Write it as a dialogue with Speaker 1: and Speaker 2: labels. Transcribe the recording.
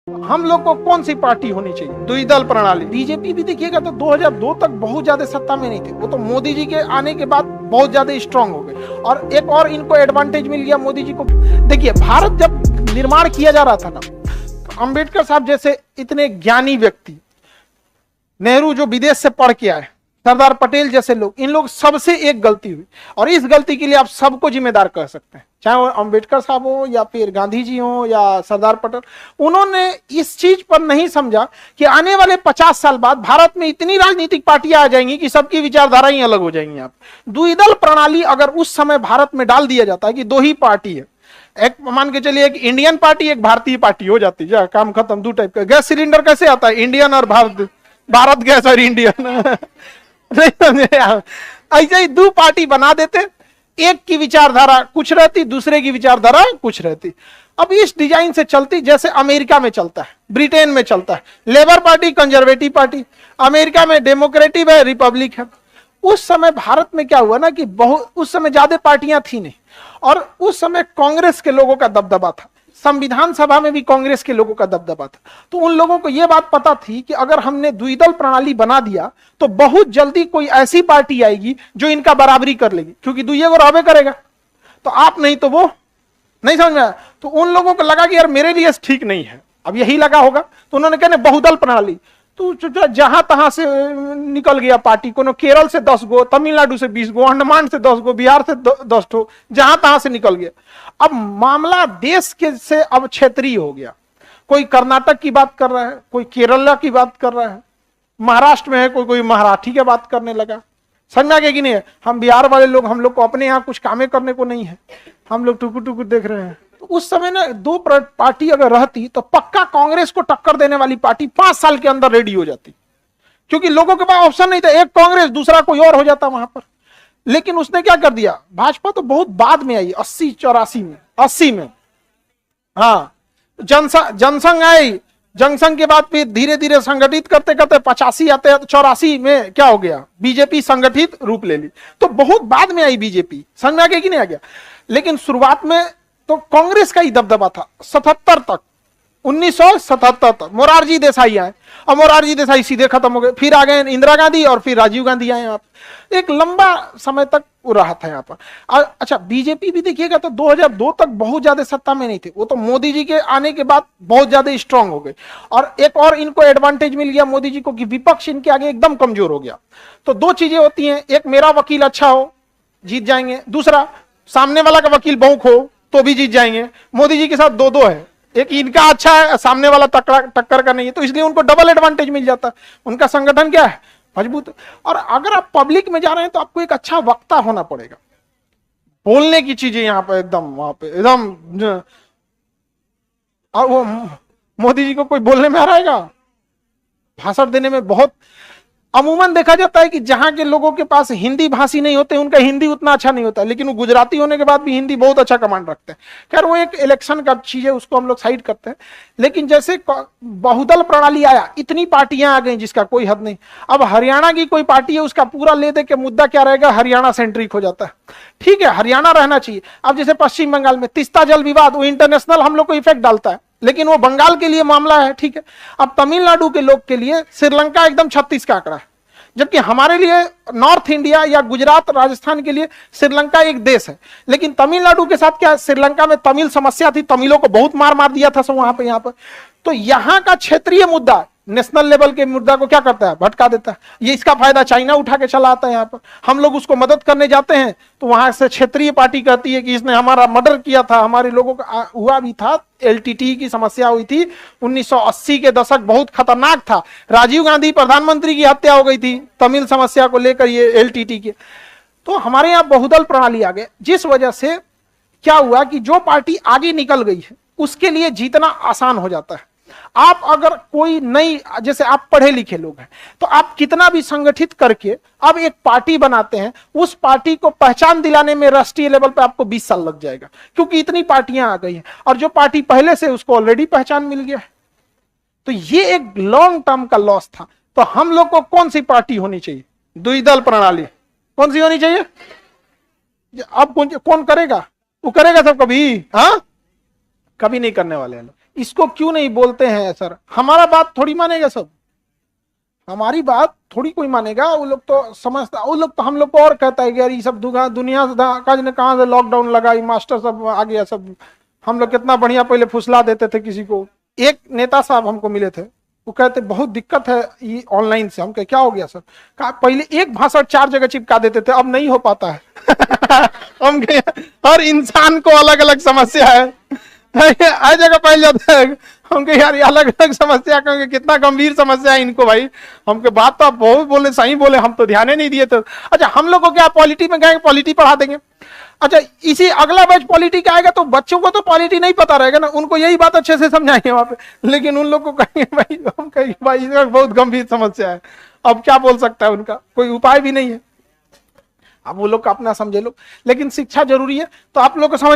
Speaker 1: हम लोग को कौन सी पार्टी होनी चाहिए? द्विदल प्रणाली। बीजेपी भी देखिएगा तो 2002 तक बहुत ज्यादा सत्ता में नहीं थे, वो तो मोदी जी के आने के बाद बहुत ज्यादा स्ट्रांग हो गए और एक और इनको एडवांटेज मिल गया मोदी जी को। देखिए, भारत जब निर्माण किया जा रहा था ना, तो अंबेडकर साहब जैसे इतने ज्ञानी व्यक्ति, नेहरू जो विदेश से पढ़ के आए, सरदार पटेल जैसे लोग, इन लोग सबसे एक गलती हुई और इस गलती के लिए आप सबको जिम्मेदार कर सकते हैं, चाहे वो अंबेडकर साहब हो या फिर गांधी जी हो या सरदार पटेल। उन्होंने इस चीज पर नहीं समझा कि आने वाले 50 साल बाद भारत में इतनी राजनीतिक पार्टियां आ जाएंगी कि सबकी विचारधारा ही अलग हो जाएंगी। आप द्विदल प्रणाली अगर उस समय भारत में डाल दिया जाता है कि दो ही पार्टी है, एक मान के चलिए एक इंडियन पार्टी एक भारतीय पार्टी हो जाती है, काम खत्म। दो टाइप का गैस सिलेंडर कैसे आता है, इंडियन और भारत गैस और इंडियन ऐसे ही दो पार्टी बना देते, एक की विचारधारा कुछ रहती, दूसरे की विचारधारा कुछ रहती। अब इस डिजाइन से चलती जैसे अमेरिका में चलता है, ब्रिटेन में चलता है, labour party conservative party, America में डेमोक्रेटिक है, रिपब्लिक है। उस समय भारत में क्या हुआ ना कि बहुत उस समय ज्यादा पार्टियां थी नहीं और उस समय कांग्रेस के लोगों का दबदबा था, संविधान सभा में भी कांग्रेस के लोगों का दबदबा था। तो उन लोगों को यह बात पता थी कि अगर हमने द्विदल प्रणाली बना दिया तो बहुत जल्दी कोई ऐसी पार्टी आएगी जो इनका बराबरी कर लेगी, क्योंकि दुइये को रहबे करेगा, तो आप नहीं तो वो। नहीं समझ में आया? तो उन लोगों को लगा कि यार मेरे लिए ठीक नहीं है, अब यही लगा होगा, तो उन्होंने कहने बहुदल प्रणाली। तो जहां तहां से निकल गया पार्टी, कोनो केरल से 10 गो, तमिलनाडु से 20 गो, अंडमान से 10 गो, बिहार से 10 गो, जहां तहां से निकल गया। अब मामला देश के से अब क्षेत्रीय हो गया, कोई कर्नाटक की बात कर रहा है, कोई केरला की बात कर रहा है, महाराष्ट्र में है कोई मराठी की बात करने लगा। समझ में आ गया कि नहीं? हम बिहार वाले लोग, हम लोग को अपने यहाँ कुछ कामें करने को नहीं है, हम लोग टुकुर टुकुर देख रहे हैं। तो उस समय ना दो पार्टी अगर रहती तो पक्का कांग्रेस को टक्कर देने वाली पार्टी 5 साल के अंदर रेडी हो जाती, क्योंकि लोगों के पास ऑप्शन नहीं था, एक कांग्रेस दूसरा कोई और हो जाता वहां पर। लेकिन उसने क्या कर दिया, भाजपा तो बहुत बाद में आई, 80 में हाँ जनसंघ आई, जनसंघ के बाद फिर धीरे धीरे संगठित करते करते 85 आते 84 में क्या हो गया, बीजेपी संगठित रूप ले ली। तो बहुत बाद में आई बीजेपी, समझ में आ गया कि नहीं आ गया? लेकिन शुरुआत में तो कांग्रेस का ही दबदबा था 77 तक, 1977 तक मोरारजी देसाई आए और मोरारजी देसाई सीधे खत्म हो गए, फिर आ गए इंदिरा गांधी और फिर राजीव गांधी आए। यहाँ पर एक लंबा समय तक वो रहा था यहाँ पर। अच्छा, बीजेपी भी देखिएगा तो 2002 तक बहुत ज्यादा सत्ता में नहीं थे, वो तो मोदी जी के आने के बाद बहुत ज्यादा स्ट्रांग हो गए और एक और इनको एडवांटेज मिल गया मोदी जी को कि विपक्ष इनके आगे एकदम कमजोर हो गया। तो दो चीजें होती हैं, एक मेरा वकील अच्छा हो जीत जाएंगे, दूसरा सामने वाला का वकील बहुक हो तो भी जीत जाएंगे। मोदी जी के साथ दो है, एक इनका अच्छा है, सामने वाला टक्कर का नहीं है, तो इसलिए उनको डबल एडवांटेज मिल जाता है। उनका संगठन क्या है, मजबूत। और अगर आप पब्लिक में जा रहे हैं तो आपको एक अच्छा वक्ता होना पड़ेगा, बोलने की चीजें यहाँ पे एकदम, वहां पे एकदम। और वो मोदी जी को कोई बोलने में आ रहेगा, भाषण देने में बहुत। अमूमन देखा जाता है कि जहां के लोगों के पास हिंदी भाषी नहीं होते, उनका हिंदी उतना अच्छा नहीं होता, लेकिन वो गुजराती होने के बाद भी हिंदी बहुत अच्छा कमांड रखते हैं। खैर वो एक इलेक्शन का चीज है, उसको हम लोग साइड करते हैं। लेकिन जैसे बहुदल प्रणाली आया, इतनी पार्टियां आ गई जिसका कोई हद नहीं। अब हरियाणा की कोई पार्टी है, उसका पूरा ले दे के मुद्दा क्या रहेगा, हरियाणा सेंट्रिक हो जाता है। ठीक है, हरियाणा रहना चाहिए। अब जैसे पश्चिम बंगाल में तीस्ता जल विवाद, वो इंटरनेशनल हम लोग को इफेक्ट डालता है, लेकिन वो बंगाल के लिए मामला है, ठीक है। अब तमिलनाडु के लोग के लिए श्रीलंका एकदम 36 का आंकड़ा है, जबकि हमारे लिए नॉर्थ इंडिया या गुजरात राजस्थान के लिए श्रीलंका एक देश है। लेकिन तमिलनाडु के साथ क्या, श्रीलंका में तमिल समस्या थी, तमिलों को बहुत मार दिया था सब वहां पे, यहाँ पर। तो यहाँ का क्षेत्रीय मुद्दा नेशनल लेवल के मुद्दा को क्या करता है, भटका देता है। ये इसका फायदा चाइना उठा के चला आता है यहाँ पर। हम लोग उसको मदद करने जाते हैं तो वहां से क्षेत्रीय पार्टी कहती है कि इसने हमारा मर्डर किया था, हमारे लोगों का हुआ भी था। एलटीटी की समस्या हुई थी 1980 के दशक, बहुत खतरनाक था। राजीव गांधी प्रधानमंत्री की हत्या हो गई थी तमिल समस्या को लेकर, ये एलटीटी के। तो हमारे यहाँ बहुदल प्रणाली आ गए, जिस वजह से क्या हुआ कि जो पार्टी आगे निकल गई है उसके लिए जीतना आसान हो जाता है। आप अगर कोई नई, जैसे आप पढ़े लिखे लोग हैं, तो आप कितना भी संगठित करके अब एक पार्टी बनाते हैं, उस पार्टी को पहचान दिलाने में राष्ट्रीय लेवल पे आपको 20 साल लग जाएगा, क्योंकि इतनी पार्टियां आ गई हैं और जो पार्टी पहले से उसको ऑलरेडी पहचान मिल गया है। तो ये एक लॉन्ग टर्म का लॉस था। तो हम लोग को कौन सी पार्टी होनी चाहिए, द्विदल प्रणाली कौन सी होनी चाहिए? अब कौन करेगा, वो करेगा सब कभी? हाँ, कभी नहीं करने वाले हैं लोग। इसको क्यों नहीं बोलते हैं सर? हमारा बात थोड़ी मानेगा सब, हमारी बात थोड़ी कोई मानेगा। वो लोग तो समझता, वो लोग तो हम लोग को और कहता है कि यार ये सब दुनिया से कहाँ से लॉकडाउन लगा, मास्टर सब आ गया सब। हम लोग कितना बढ़िया पहले फुसला देते थे किसी को। एक नेता साहब हमको मिले थे, वो कहते बहुत दिक्कत है ये ऑनलाइन से। हम कहे क्या हो गया सर? कहा पहले एक भाषण 4 जगह चिपका देते थे, अब नहीं हो पाता है। हम कहे हर इंसान को अलग अलग समस्या है, हर जगह पाई जाता है। हम कहे यार ये अलग अलग समस्या, कहेंगे कितना गंभीर समस्या है इनको भाई। हमके बात तो आप बहुत बोले, सही बोले, हम तो ध्यान ही नहीं दिए थे। अच्छा हम लोग को क्या पॉलिटी में गए, पॉलिटी पढ़ा देंगे? अच्छा इसी अगला बैच पॉलिटी का आएगा तो बच्चों को तो पॉलिटी नहीं पता रहेगा ना, उनको यही बात अच्छे से समझाएंगे वहां पे। लेकिन उन लोग को कहेंगे भाई, हम कहेंगे भाई इसमें बहुत गंभीर समस्या है, अब क्या बोल सकता है, उनका कोई उपाय भी नहीं है। अब वो लोग का अपना समझे लोग, लेकिन शिक्षा जरूरी है। तो आप लोग को समझ